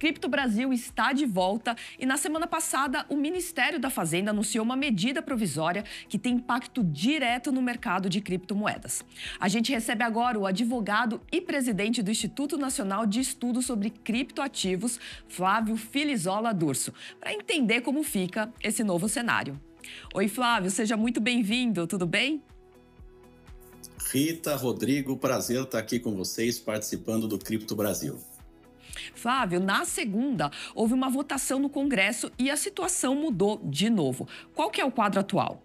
Cripto Brasil está de volta e na semana passada o Ministério da Fazenda anunciou uma medida provisória que tem impacto direto no mercado de criptomoedas. A gente recebe agora o advogado e presidente do Instituto Nacional de Estudos sobre Criptoativos, Flávio Filizola Durso, para entender como fica esse novo cenário. Oi, Flávio, seja muito bem-vindo, tudo bem? Rita, Rodrigo, prazer estar aqui com vocês participando do Cripto Brasil. Flávio, na segunda, houve uma votação no Congresso e a situação mudou de novo. Qual que é o quadro atual?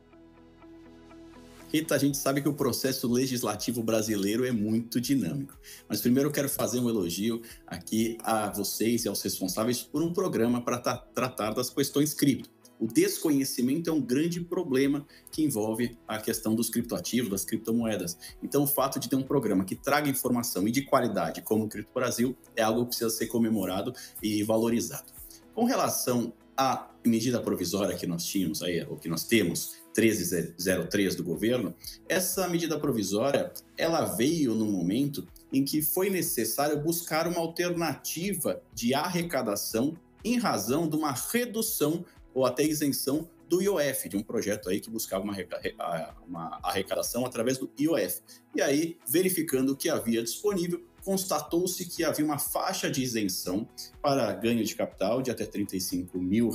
Rita, a gente sabe que o processo legislativo brasileiro é muito dinâmico. Mas primeiro eu quero fazer um elogio aqui a vocês e aos responsáveis por um programa para tratar das questões cripto. O desconhecimento é um grande problema que envolve a questão dos criptoativos, das criptomoedas. Então, o fato de ter um programa que traga informação e de qualidade, como o Cripto Brasil, é algo que precisa ser comemorado e valorizado. Com relação à medida provisória que nós tínhamos aí, ou que nós temos, 1303 do governo, essa medida provisória, ela veio no momento em que foi necessário buscar uma alternativa de arrecadação em razão de uma redução ou até isenção do IOF, de um projeto aí que buscava uma arrecadação através do IOF. E aí, verificando o que havia disponível, constatou-se que havia uma faixa de isenção para ganho de capital de até R$35 mil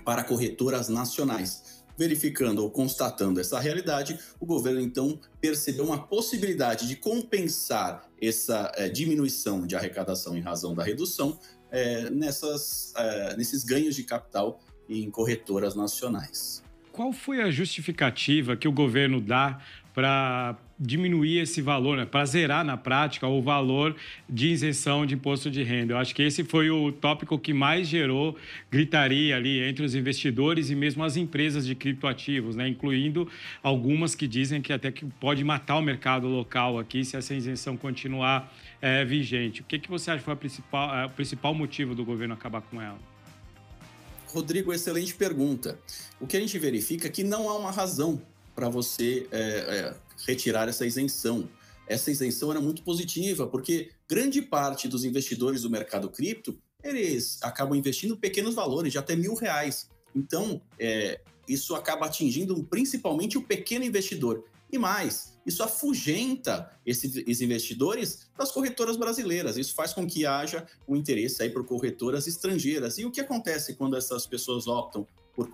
para corretoras nacionais. Verificando ou constatando essa realidade, o governo então percebeu uma possibilidade de compensar essa diminuição de arrecadação em razão da redução nesses ganhos de capital em corretoras nacionais. Qual foi a justificativa que o governo dá para diminuir esse valor, né? Para zerar na prática o valor de isenção de imposto de renda? Eu acho que esse foi o tópico que mais gerou gritaria ali entre os investidores e mesmo as empresas de criptoativos, né? Incluindo algumas que dizem que até que pode matar o mercado local aqui se essa isenção continuar vigente. O que você acha que foi o principal motivo do governo acabar com ela? Rodrigo, excelente pergunta. O que a gente verifica é que não há uma razão para você retirar essa isenção. Essa isenção era muito positiva, porque grande parte dos investidores do mercado cripto, eles acabam investindo pequenos valores, de até R$1.000. Então, isso acaba atingindo principalmente o pequeno investidor. E mais, isso afugenta esses investidores das corretoras brasileiras. Isso faz com que haja um interesse aí por corretoras estrangeiras. E o que acontece quando essas pessoas optam por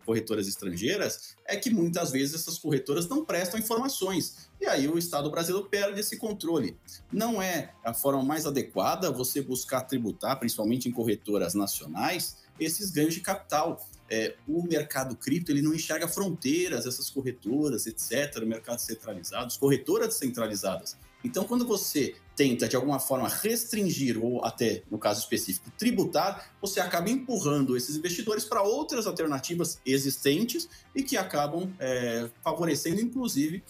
corretoras estrangeiras é que muitas vezes essas corretoras não prestam informações. E aí o Estado brasileiro perde esse controle. Não é a forma mais adequada você buscar tributar, principalmente em corretoras nacionais, esses ganhos de capital. O mercado cripto ele não enxerga fronteiras, essas corretoras, etc., mercados centralizados, corretoras descentralizadas. Então, quando você tenta, de alguma forma, restringir ou até, no caso específico, tributar, você acaba empurrando esses investidores para outras alternativas existentes e que acabam favorecendo, inclusive,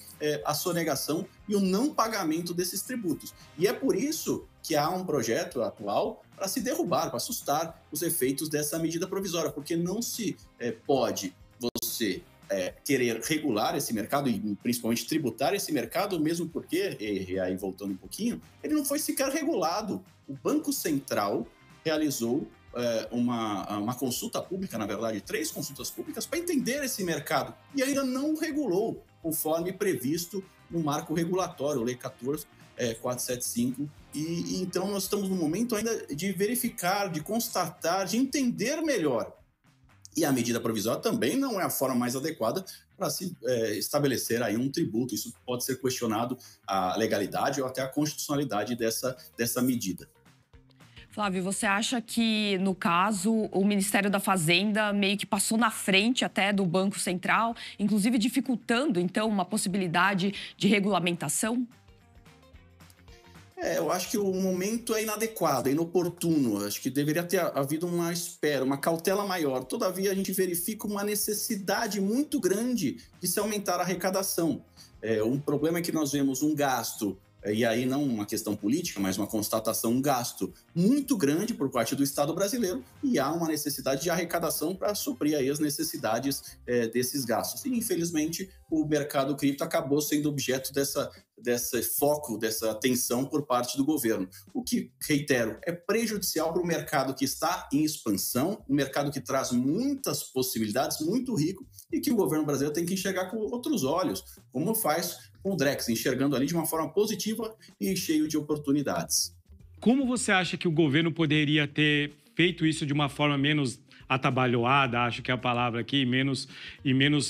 a sonegação e o não pagamento desses tributos. E é por isso que há um projeto atual para se derrubar, para assustar os efeitos dessa medida provisória, porque não se pode você querer regular esse mercado e principalmente tributar esse mercado, mesmo porque, e aí voltando um pouquinho, ele não foi sequer regulado. O Banco Central realizou uma consulta pública, na verdade, 3 consultas públicas para entender esse mercado e ainda não regulou, conforme previsto no marco regulatório, Lei 14.475. E então nós estamos no momento ainda de verificar, de constatar, de entender melhor. E a medida provisória também não é a forma mais adequada para se estabelecer aí um tributo. Isso pode ser questionado a legalidade ou até a constitucionalidade dessa medida. Flávio, você acha que, no caso, o Ministério da Fazenda meio que passou na frente até do Banco Central, inclusive dificultando, então, uma possibilidade de regulamentação? Eu acho que o momento é inadequado, é inoportuno. Acho que deveria ter havido uma espera, uma cautela maior. Todavia, a gente verifica uma necessidade muito grande de se aumentar a arrecadação. Um problema é que nós vemos um gasto e aí não uma questão política, mas uma constatação, um gasto muito grande por parte do Estado brasileiro, e há uma necessidade de arrecadação para suprir aí as necessidades desses gastos. E, infelizmente, o mercado cripto acabou sendo objeto desse foco, dessa atenção por parte do governo. O que, reitero, é prejudicial para o mercado que está em expansão, um mercado que traz muitas possibilidades, muito rico, e que o governo brasileiro tem que enxergar com outros olhos, como faz com o Drex, enxergando ali de uma forma positiva e cheio de oportunidades. Como você acha que o governo poderia ter feito isso de uma forma menos atabalhoada, acho que é a palavra aqui, menos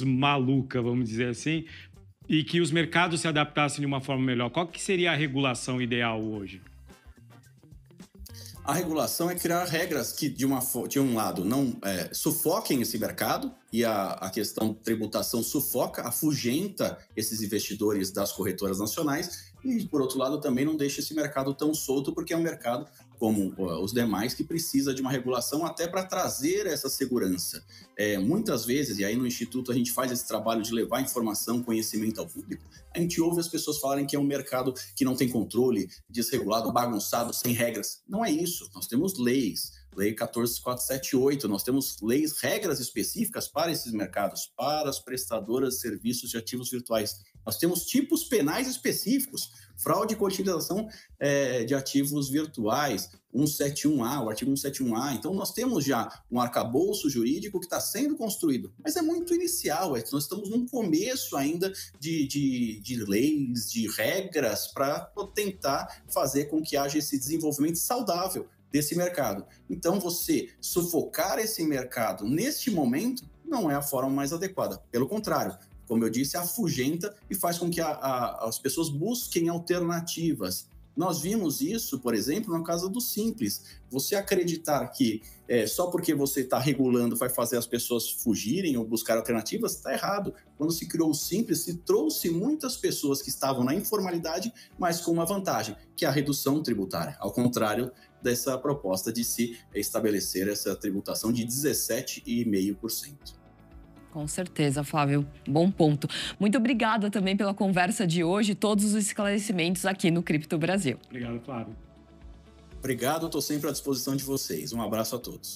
maluca, vamos dizer assim, e que os mercados se adaptassem de uma forma melhor? Qual que seria a regulação ideal hoje? A regulação é criar regras que, de um lado, não sufoquem esse mercado, e a questão de tributação sufoca, afugenta esses investidores das corretoras nacionais, e, por outro lado, também não deixa esse mercado tão solto, porque é um mercado, como os demais, que precisa de uma regulação até para trazer essa segurança. Muitas vezes, e aí no Instituto a gente faz esse trabalho de levar informação, conhecimento ao público, a gente ouve as pessoas falarem que é um mercado que não tem controle, desregulado, bagunçado, sem regras. Não é isso. Nós temos leis, Lei 14.478, nós temos leis, regras específicas para esses mercados, para as prestadoras de serviços de ativos virtuais. Nós temos tipos penais específicos, fraude e utilização de ativos virtuais, 171A, o artigo 171A. Então, nós temos já um arcabouço jurídico que está sendo construído, mas é muito inicial, nós estamos num começo ainda de leis, de regras para tentar fazer com que haja esse desenvolvimento saudável desse mercado. Então, você sufocar esse mercado neste momento não é a forma mais adequada. Pelo contrário, como eu disse, afugenta e faz com que as pessoas busquem alternativas. Nós vimos isso, por exemplo, no caso do Simples. Você acreditar que só porque você está regulando vai fazer as pessoas fugirem ou buscar alternativas, está errado. Quando se criou o Simples, se trouxe muitas pessoas que estavam na informalidade, mas com uma vantagem, que é a redução tributária. Ao contrário dessa proposta de se estabelecer essa tributação de 17,5%. Com certeza, Flávio. Bom ponto. Muito obrigada também pela conversa de hoje e todos os esclarecimentos aqui no Cripto Brasil. Obrigado, Flávio. Obrigado, estou sempre à disposição de vocês. Um abraço a todos.